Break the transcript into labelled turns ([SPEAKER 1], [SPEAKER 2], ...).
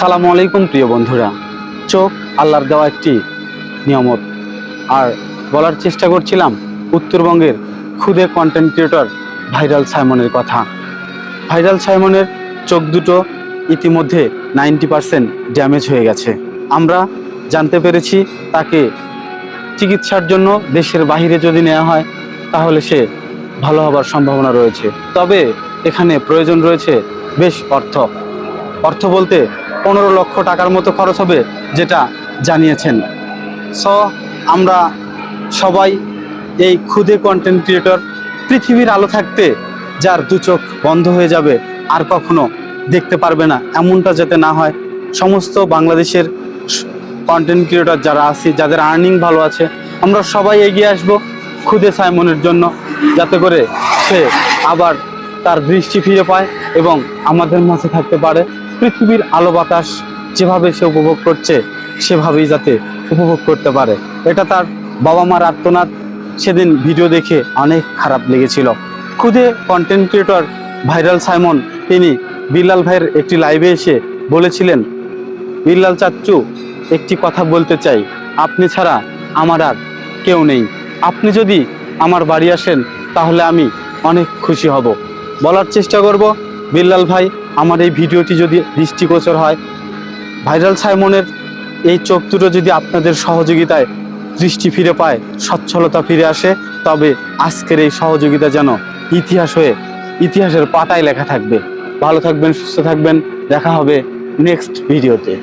[SPEAKER 1] আসসালামু আলাইকুম প্রিয় বন্ধুরা। চোখ আল্লাহর দেওয়া একটি নিয়ামত। আর বলার চেষ্টা করছিলাম উত্তরবঙ্গের ক্ষুদে কন্টেন্ট ক্রিয়েটর ভাইরাল সাইমনের কথা। ভাইরাল সাইমনের চোখ দুটো ইতিমধ্যে 90% ড্যামেজ হয়ে গেছে। আমরা জানতে পেরেছি তাকে চিকিৎসার জন্য দেশের বাইরে যদি নেওয়া হয় তাহলে সে ভালো হবার সম্ভাবনা রয়েছে। তবে এখানে প্রয়োজন রয়েছে বেশ অর্থ বলতে 15 লক্ষ টাকার মতো খরচ হবে, যেটা জানিয়েছেন। আমরা সবাই এই ক্ষুদে কন্টেন্ট ক্রিয়েটর, পৃথিবীর আলো থাকতে যার দু চোখ বন্ধ হয়ে যাবে আর কখনো দেখতে পারবে না, এমনটা যাতে না হয়। সমস্ত বাংলাদেশের কন্টেন্ট ক্রিয়েটর যারা আছে, যাদের আর্নিং ভালো আছে, আমরা সবাই এগিয়ে আসব ক্ষুদে সাইমনের জন্য, যাতে করে সে আবার তার দৃষ্টি ফিরে পায় এবং আমাদের মাঝে থাকতে পারে। পৃথিবীর আলো বাতাস যেভাবে সে উপভোগ করছে সেভাবেই যাতে উপভোগ করতে পারে। এটা তার বাবা মার আর্তনাদ। সেদিন ভিডিও দেখে অনেক খারাপ লেগেছিল। ক্ষুদে কন্টেন্ট ক্রিয়েটর ভাইরাল সাইমন তিনি বিল্লাল ভাইয়ের একটি লাইভে এসে বলেছিলেন, বিল্লাল চাচ্চু, একটি কথা বলতে চাই, আপনি ছাড়া আমার আর কেউ নেই। আপনি যদি আমার বাড়ি আসেন তাহলে আমি অনেক খুশি হব। বলার চেষ্টা করব, বিল্লাল ভাই, আমার এই ভিডিওটি যদি দৃষ্টিগোচর হয়, ভাইরাল সাইমনের এই চোখ দুটো যদি আপনাদের সহযোগিতায় দৃষ্টি ফিরে পায়, সচ্ছলতা ফিরে আসে, তবে আজকের এই সহযোগিতা যেন ইতিহাস হয়ে ইতিহাসের পাতায় লেখা থাকবে। ভালো থাকবেন, সুস্থ থাকবেন, দেখা হবে নেক্সট ভিডিওতে।